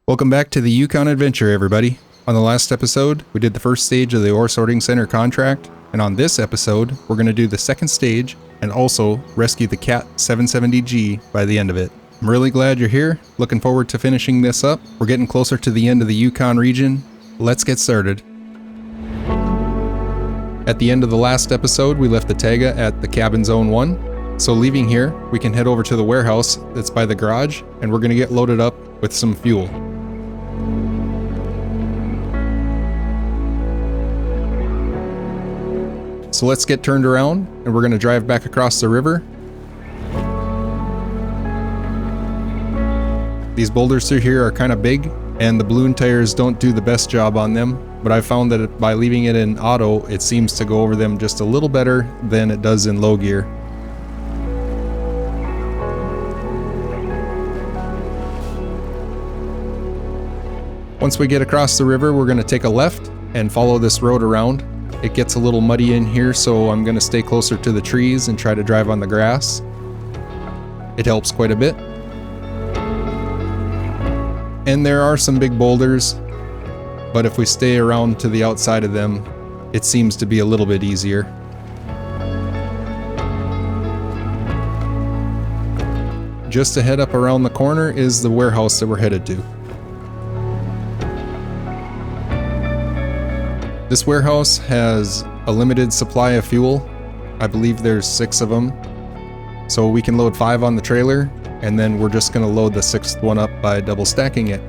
Welcome back to the Yukon Adventure, everybody. On the last episode, we did the first stage of the Ore Sorting Center contract, and on this episode, we're going to do the second stage and also rescue the Cat 770G by the end of it. I'm really glad you're here. Looking forward to finishing this up. We're getting closer to the end of the Yukon region. Let's get started. At the end of the last episode, we left the Taiga at the cabin zone 1. So leaving here, we can head over to the warehouse that's by the garage, and we're going to get loaded up with some fuel. So let's get turned around, and we're going to drive back across the river. These boulders through here are kind of big, and the balloon tires don't do the best job on them, but I found that by leaving it in auto, it seems to go over them just a little better than it does in low gear. Once we get across the river, we're going to take a left and follow this road around. It gets a little muddy in here, so I'm going to stay closer to the trees and try to drive on the grass. It helps quite a bit. And there are some big boulders, but if we stay around to the outside of them, it seems to be a little bit easier. Just ahead up around the corner is the warehouse that we're headed to. This warehouse has a limited supply of fuel. I believe there's 6 of them. So we can load 5 on the trailer, and then we're just going to load the 6th one up by double stacking it.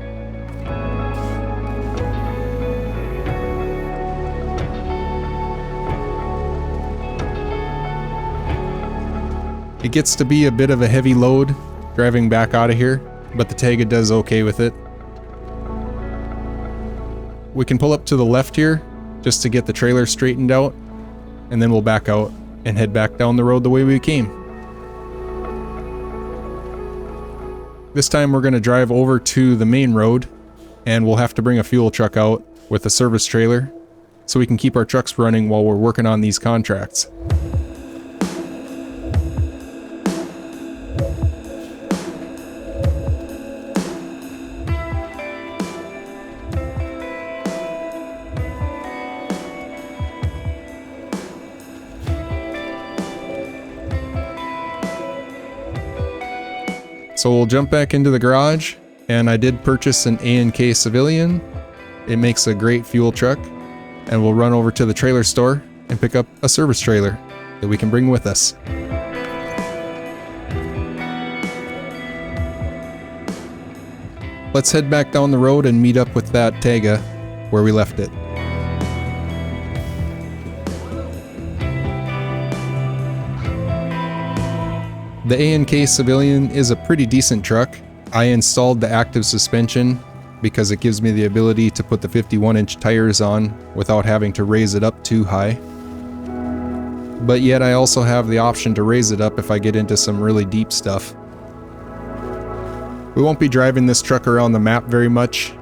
It gets to be a bit of a heavy load driving back out of here, but the Taiga does okay with it. We can pull up to the left here just to get the trailer straightened out, and then we'll back out and head back down the road the way we came. This time we're going to drive over to the main road, and we'll have to bring a fuel truck out with a service trailer so we can keep our trucks running while we're working on these contracts. So we'll jump back into the garage, and I did purchase an A&K Civilian. It makes a great fuel truck, and we'll run over to the trailer store and pick up a service trailer that we can bring with us. Let's head back down the road and meet up with that Taiga where we left it. The A&K Civilian is a pretty decent truck. I installed the active suspension because it gives me the ability to put the 51-inch tires on without having to raise it up too high. But yet I also have the option to raise it up if I get into some really deep stuff. We won't be driving this truck around the map very much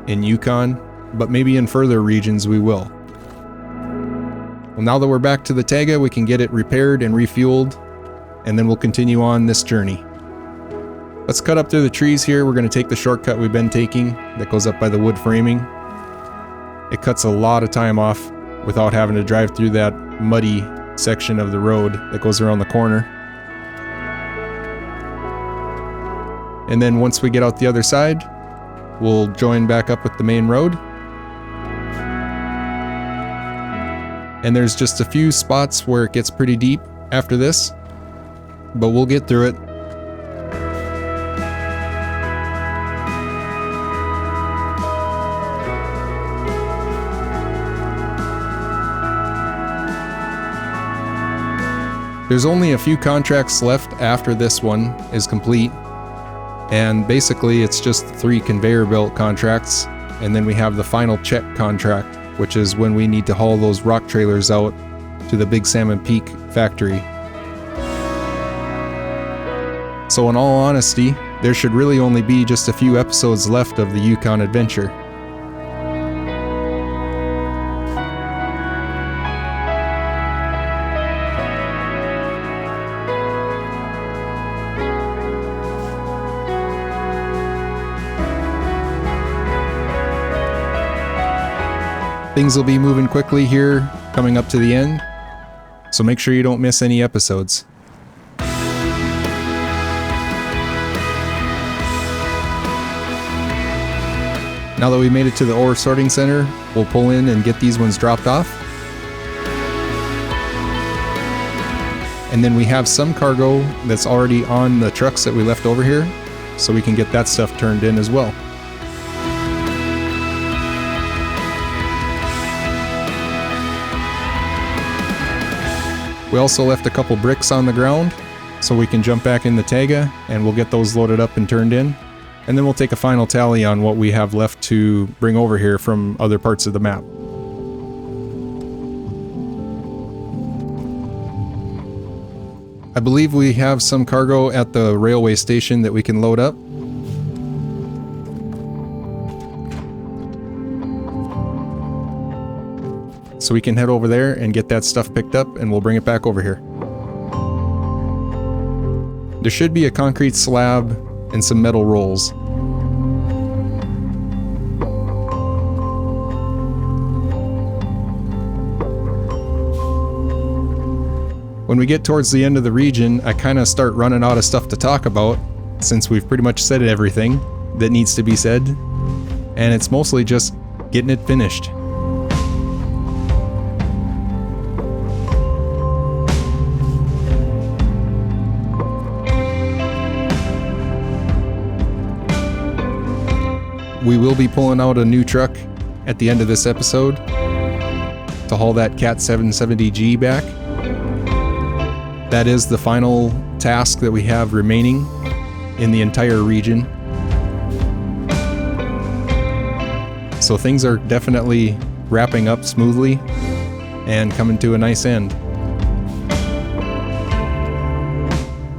in Yukon, but maybe in further regions we will. Well, now that we're back to the Taiga, we can get it repaired and refueled, and then we'll continue on this journey. Let's cut up through the trees here. We're going to take the shortcut we've been taking that goes up by the wood framing. It cuts a lot of time off without having to drive through that muddy section of the road that goes around the corner. And then once we get out the other side, we'll join back up with the main road. And there's just a few spots where it gets pretty deep after this, but we'll get through it. There's only a few contracts left after this one is complete, and basically it's just 3 conveyor belt contracts, and then we have the final check contract, which is when we need to haul those rock trailers out to the Big Salmon Peak factory. So in all honesty, there should really only be just a few episodes left of the Yukon Adventure. Things will be moving quickly here coming up to the end, so make sure you don't miss any episodes. Now that we made it to the ore sorting center, we'll pull in and get these ones dropped off. And then we have some cargo that's already on the trucks that we left over here, so we can get that stuff turned in as well. We also left a couple bricks on the ground, so we can jump back in the Taiga and we'll get those loaded up and turned in. And then we'll take a final tally on what we have left to bring over here from other parts of the map. I believe we have some cargo at the railway station that we can load up. So we can head over there and get that stuff picked up and we'll bring it back over here. There should be a concrete slab and some metal rolls. When we get towards the end of the region, I kind of start running out of stuff to talk about, since we've pretty much said everything that needs to be said, and it's mostly just getting it finished. We will be pulling out a new truck at the end of this episode to haul that Cat 770G back. That is the final task that we have remaining in the entire region. So things are definitely wrapping up smoothly and coming to a nice end.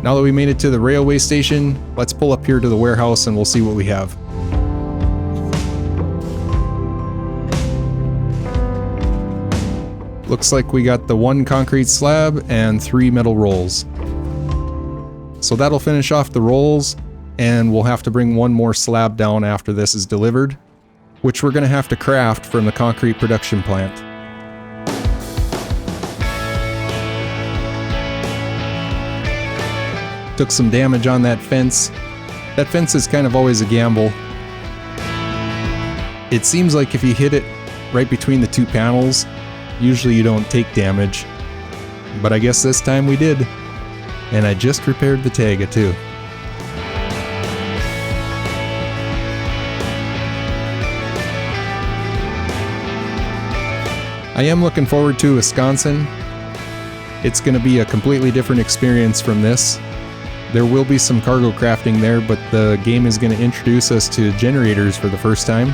Now that we made it to the railway station, let's pull up here to the warehouse and we'll see what we have. Looks like we got the 1 concrete slab and 3 metal rolls. So that'll finish off the rolls, and we'll have to bring 1 more slab down after this is delivered, which we're going to have to craft from the concrete production plant. Took some damage on that fence. That fence is kind of always a gamble. It seems like if you hit it right between the 2 panels, usually you don't take damage, but I guess this time we did. And I just repaired the Taiga too. I am looking forward to Wisconsin. It's going to be a completely different experience from this. There will be some cargo crafting there, but the game is going to introduce us to generators for the first time.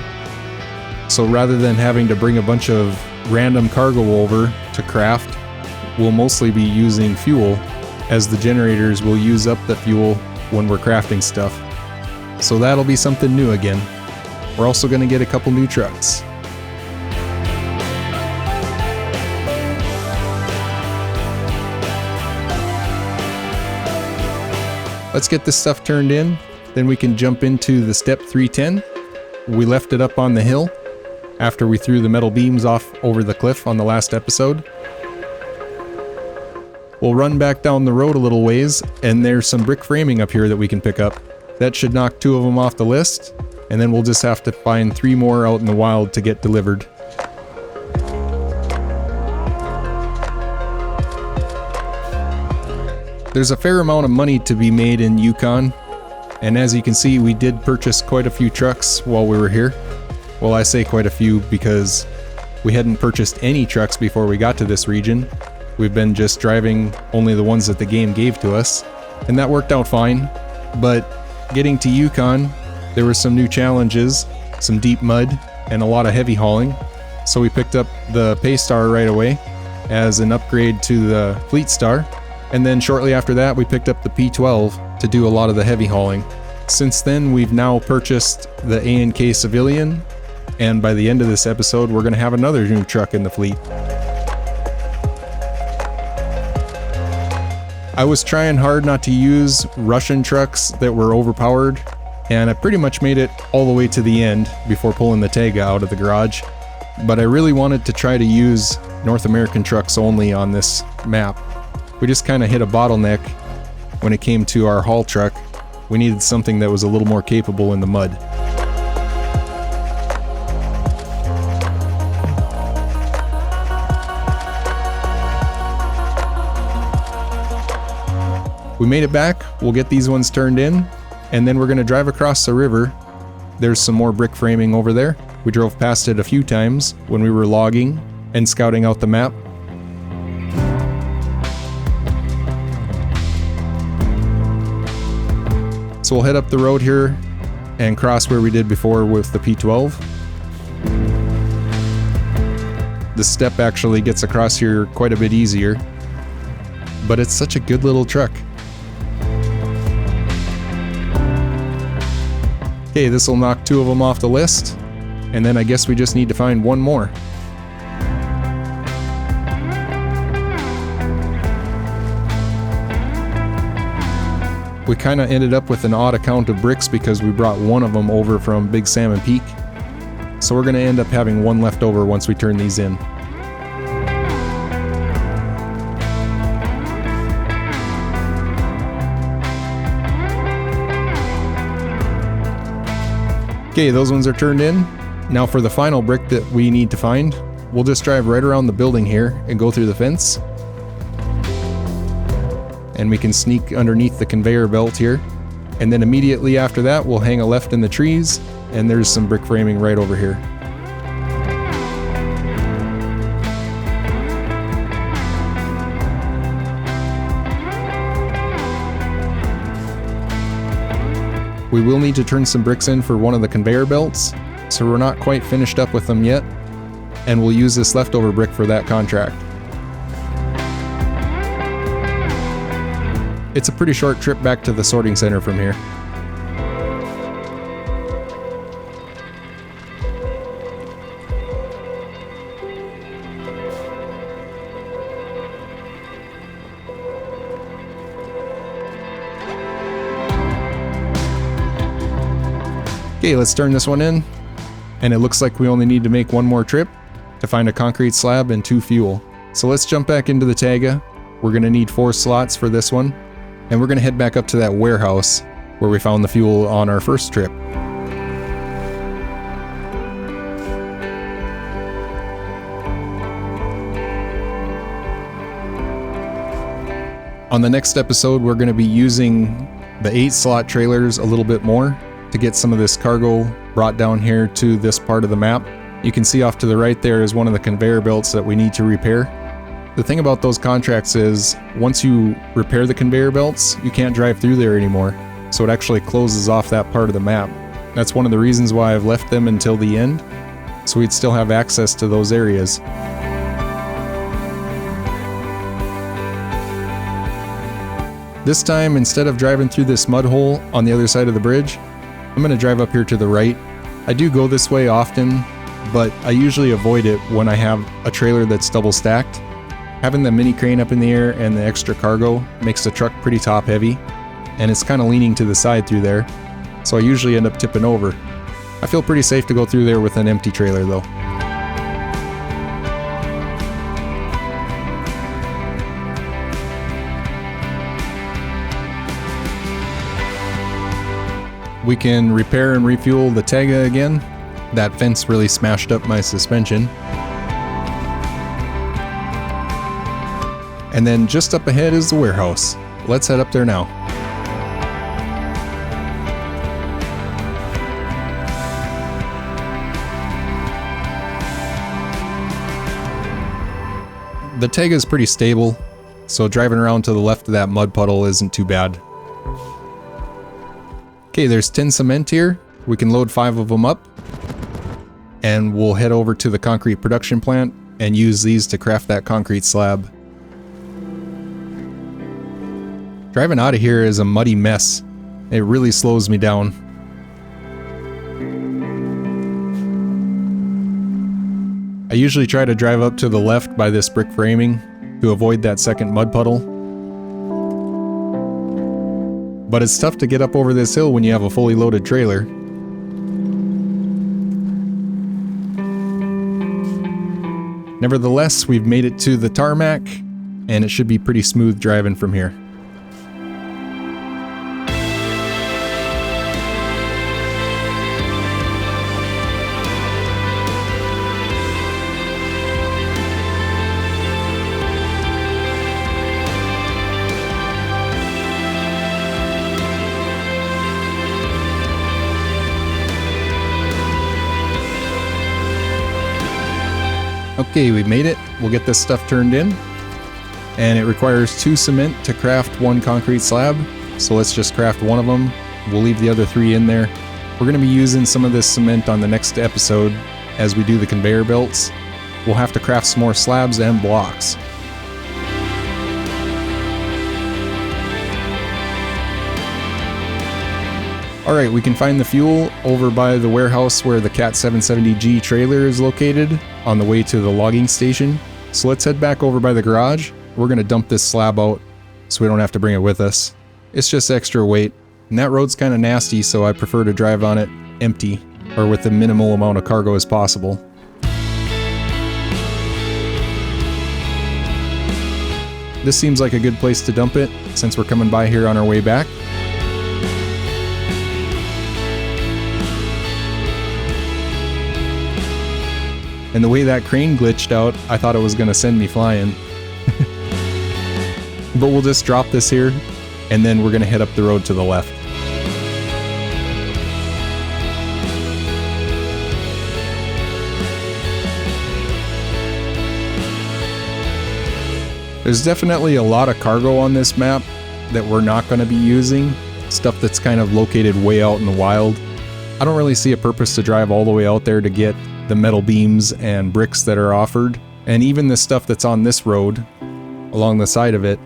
So rather than having to bring a bunch of random cargo over to craft, we'll mostly be using fuel, as the generators will use up the fuel when we're crafting stuff. So that'll be something new again. We're also going to get a couple new trucks. Let's get this stuff turned in, then we can jump into the step 310. We left it up on the hill after we threw the metal beams off over the cliff on the last episode. We'll run back down the road a little ways, and there's some brick framing up here that we can pick up. That should knock 2 of them off the list, and then we'll just have to find 3 more out in the wild to get delivered. There's a fair amount of money to be made in Yukon, and as you can see, we did purchase quite a few trucks while we were here. Well, I say quite a few because we hadn't purchased any trucks before we got to this region. We've been just driving only the ones that the game gave to us, and that worked out fine. But getting to Yukon, there were some new challenges, some deep mud, and a lot of heavy hauling. So we picked up the Paystar right away as an upgrade to the Fleet Star. And then shortly after that, we picked up the P12 to do a lot of the heavy hauling. Since then, we've now purchased the A&K Civilian, and by the end of this episode, we're going to have another new truck in the fleet. I was trying hard not to use Russian trucks that were overpowered, and I pretty much made it all the way to the end before pulling the Taiga out of the garage. but I really wanted to try to use North American trucks only on this map. We just kind of hit a bottleneck when it came to our haul truck. We needed something that was a little more capable in the mud. We made it back. We'll get these ones turned in, and then we're going to drive across the river. There's some more brick framing over there. We drove past it a few times when we were logging and scouting out the map. So we'll head up the road here and cross where we did before with the P12. The step actually gets across here quite a bit easier, but it's such a good little truck. Okay, this will knock 2 of them off the list, and then I guess we just need to find one more. We kind of ended up with an odd account of bricks because we brought one of them over from Big Salmon Peak. So we're going to end up having one left over once we turn these in. Okay, those ones are turned in. Now for the final brick that we need to find, we'll just drive right around the building here and go through the fence. And we can sneak underneath the conveyor belt here. And then immediately after that, we'll hang a left in the trees, and there's some brick framing right over here. We will need to turn some bricks in for one of the conveyor belts, so we're not quite finished up with them yet, and we'll use this leftover brick for that contract. It's a pretty short trip back to the sorting center from here. Okay, let's turn this one in, and it looks like we only need to make one more trip to find a concrete slab and 2 fuel. So let's jump back into the Taiga. We're going to need 4 slots for this one, and we're going to head back up to that warehouse where we found the fuel on our first trip. On the next episode, we're going to be using the 8-slot trailers a little bit more to get some of this cargo brought down here to this part of the map. You can see off to the right there is one of the conveyor belts that we need to repair. The thing about those contracts is once you repair the conveyor belts, you can't drive through there anymore. So it actually closes off that part of the map. That's one of the reasons why I've left them until the end, so we'd still have access to those areas. This time, instead of driving through this mud hole on the other side of the bridge, I'm going to drive up here to the right. I do go this way often, but I usually avoid it when I have a trailer that's double stacked. Having the mini crane up in the air and the extra cargo makes the truck pretty top heavy, and it's kind of leaning to the side through there, so I usually end up tipping over. I feel pretty safe to go through there with an empty trailer though. We can repair and refuel the Taiga again. That fence really smashed up my suspension. And then just up ahead is the warehouse. Let's head up there now. The Taiga is pretty stable, so driving around to the left of that mud puddle isn't too bad. Okay, there's 10 cement here. We can load 5 of them up, and we'll head over to the concrete production plant and use these to craft that concrete slab. Driving out of here is a muddy mess. It really slows me down. I usually try to drive up to the left by this brick framing to avoid that second mud puddle. But it's tough to get up over this hill when you have a fully loaded trailer. Nevertheless, we've made it to the tarmac, and it should be pretty smooth driving from here. Okay, we made it. We'll get this stuff turned in. And it requires 2 cement to craft 1 concrete slab. So let's just craft 1 of them. We'll leave the other 3 in there. We're going to be using some of this cement on the next episode as we do the conveyor belts. We'll have to craft some more slabs and blocks. Alright, we can find the fuel over by the warehouse where the Cat 770G trailer is located on the way to the logging station. So let's head back over by the garage. We're going to dump this slab out so we don't have to bring it with us. It's just extra weight. And that road's kind of nasty, so I prefer to drive on it empty or with the minimal amount of cargo as possible. This seems like a good place to dump it since we're coming by here on our way back. And the way that crane glitched out, I thought it was going to send me flying. But we'll just drop this here, and then we're going to head up the road to the left. There's definitely a lot of cargo on this map that we're not going to be using. Stuff that's kind of located way out in the wild. I don't really see a purpose to drive all the way out there to get the metal beams and bricks that are offered, and even the stuff that's on this road along the side of it,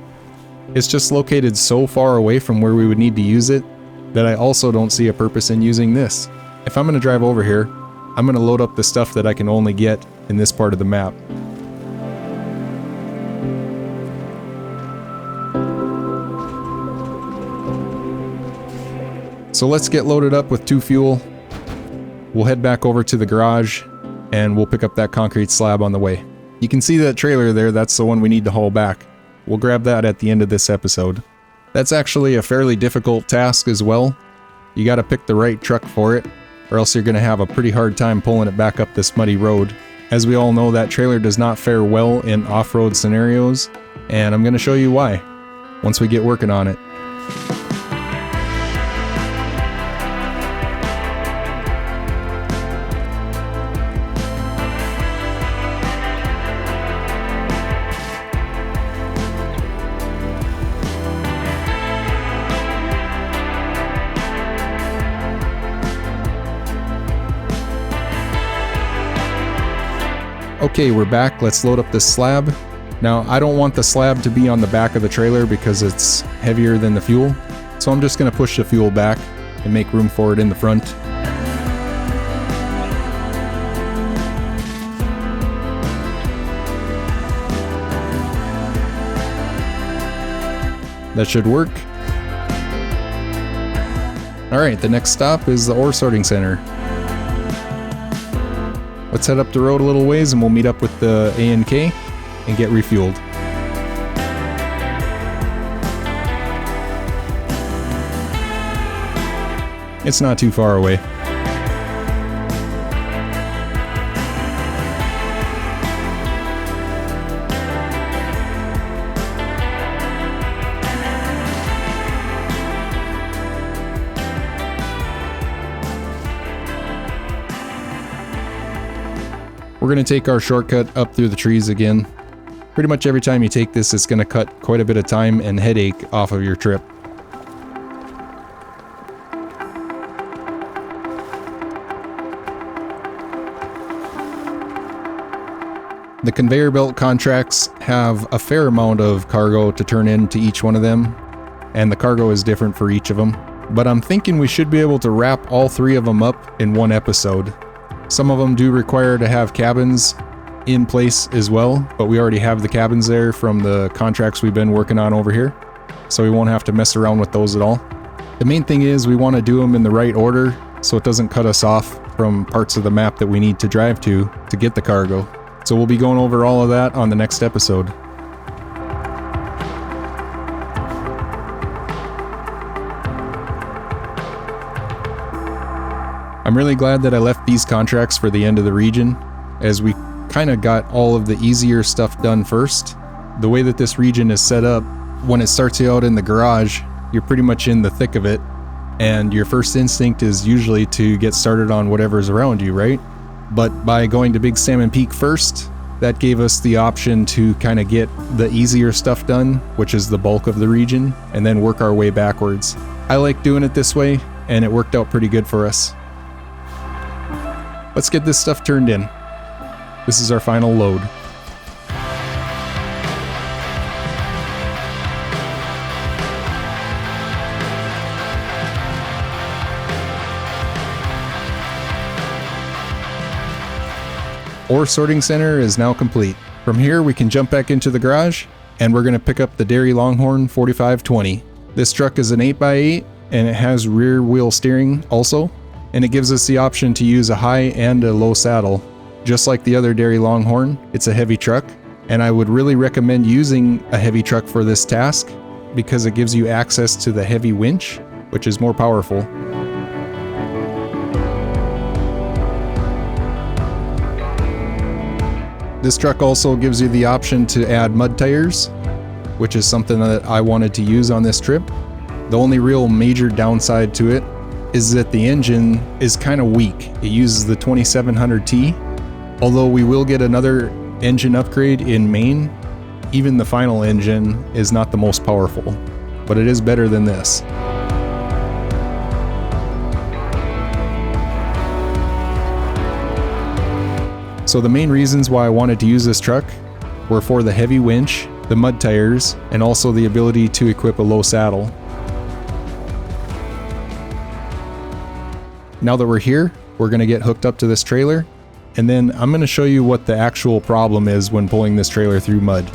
it's just located so far away from where we would need to use it that I also don't see a purpose in using this. If I'm going to drive over here, I'm going to load up the stuff that I can only get in this part of the map. So let's get loaded up with 2 fuel. We'll head back over to the garage and we'll pick up that concrete slab on the way. You can see that trailer there, that's the one we need to haul back. We'll grab that at the end of this episode. That's actually a fairly difficult task as well. You gotta pick the right truck for it, or else you're gonna have a pretty hard time pulling it back up this muddy road. As we all know, that trailer does not fare well in off-road scenarios, and I'm gonna show you why once we get working on it. Okay, we're back. Let's load up this slab. Now, I don't want the slab to be on the back of the trailer because it's heavier than the fuel. So I'm just going to push the fuel back and make room for it in the front. That should work. Alright, the next stop is the ore sorting center. Let's head up the road a little ways and we'll meet up with the A&K and get refueled. It's not too far away. We're going to take our shortcut up through the trees again. Pretty much every time you take this, it's going to cut quite a bit of time and headache off of your trip. The conveyor belt contracts have a fair amount of cargo to turn into each one of them, and the cargo is different for each of them. But I'm thinking we should be able to wrap all 3 of them up in one episode. Some of them do require to have cabins in place as well, but we already have the cabins there from the contracts we've been working on over here, so we won't have to mess around with those at all. The main thing is we want to do them in the right order so it doesn't cut us off from parts of the map that we need to drive to get the cargo. So we'll be going over all of that on the next episode. I'm really glad that I left these contracts for the end of the region, as we kind of got all of the easier stuff done first. The way that this region is set up, when it starts you out in the garage, you're pretty much in the thick of it, and your first instinct is usually to get started on whatever's around you, right? But by going to Big Salmon Peak first, that gave us the option to kind of get the easier stuff done, which is the bulk of the region, and then work our way backwards. I like doing it this way, and it worked out pretty good for us. Let's get this stuff turned in. This is our final load. Ore sorting center is now complete. From here we can jump back into the garage, and we're going to pick up the Dairy Longhorn 4520. This truck is an 8x8 and it has rear wheel steering also, and it gives us the option to use a high and a low saddle. Just like the other Dairy Longhorn, it's a heavy truck, and I would really recommend using a heavy truck for this task because it gives you access to the heavy winch, which is more powerful. This truck also gives you the option to add mud tires, which is something that I wanted to use on this trip. The only real major downside to it is that the engine is kind of weak. It uses the 2700T. Although we will get another engine upgrade in Maine, even the final engine is not the most powerful, but it is better than this. So the main reasons why I wanted to use this truck were for the heavy winch, the mud tires, and also the ability to equip a low saddle. Now that we're here, we're going to get hooked up to this trailer, and then I'm going to show you what the actual problem is when pulling this trailer through mud.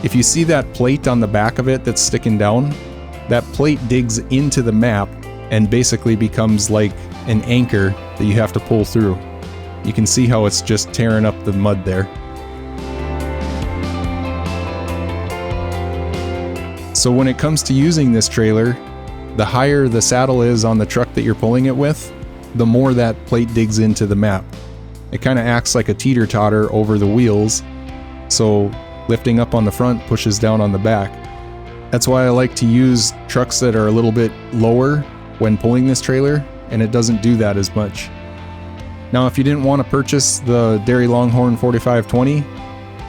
If you see that plate on the back of it that's sticking down, that plate digs into the map and basically becomes like an anchor that you have to pull through. You can see how it's just tearing up the mud there. So when it comes to using this trailer, the higher the saddle is on the truck that you're pulling it with, the more that plate digs into the map. It kind of acts like a teeter-totter over the wheels, so lifting up on the front pushes down on the back. That's why I like to use trucks that are a little bit lower when pulling this trailer, and it doesn't do that as much. Now, if you didn't want to purchase the Dairy Longhorn 4520,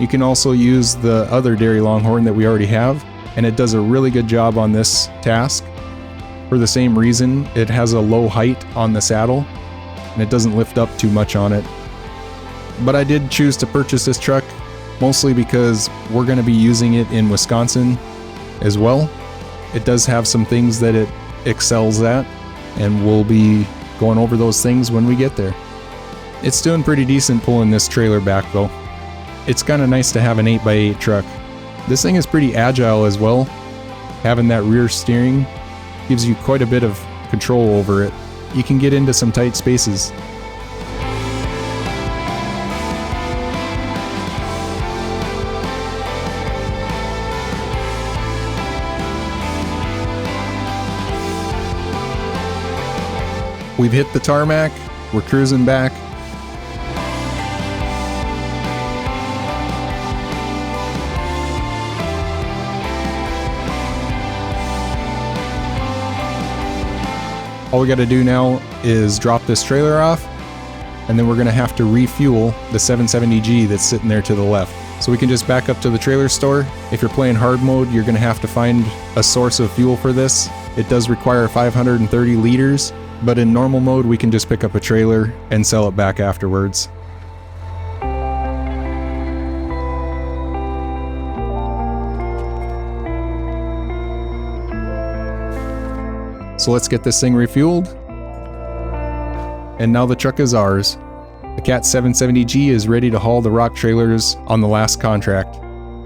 you can also use the other Dairy Longhorn that we already have, and it does a really good job on this task. For the same reason, it has a low height on the saddle, and it doesn't lift up too much on it. But I did choose to purchase this truck mostly because we're going to be using it in Wisconsin as well. It does have some things that it excels at, and we'll be going over those things when we get there. It's doing pretty decent pulling this trailer back though. It's kind of nice to have an 8x8 truck. This thing is pretty agile as well. Having that rear steering gives you quite a bit of control over it. You can get into some tight spaces. We've hit the tarmac, we're cruising back. All we got to do now is drop this trailer off, and then we're going to have to refuel the 770G that's sitting there to the left. So we can just back up to the trailer store. If you're playing hard mode, you're going to have to find a source of fuel for this. It does require 530 liters, but in normal mode we can just pick up a trailer and sell it back afterwards. So let's get this thing refueled. And now the truck is ours. The Cat 770G is ready to haul the rock trailers on the last contract.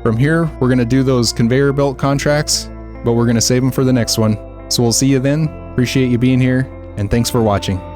From here, we're going to do those conveyor belt contracts, but we're going to save them for the next one. So we'll see you then. Appreciate you being here, and thanks for watching.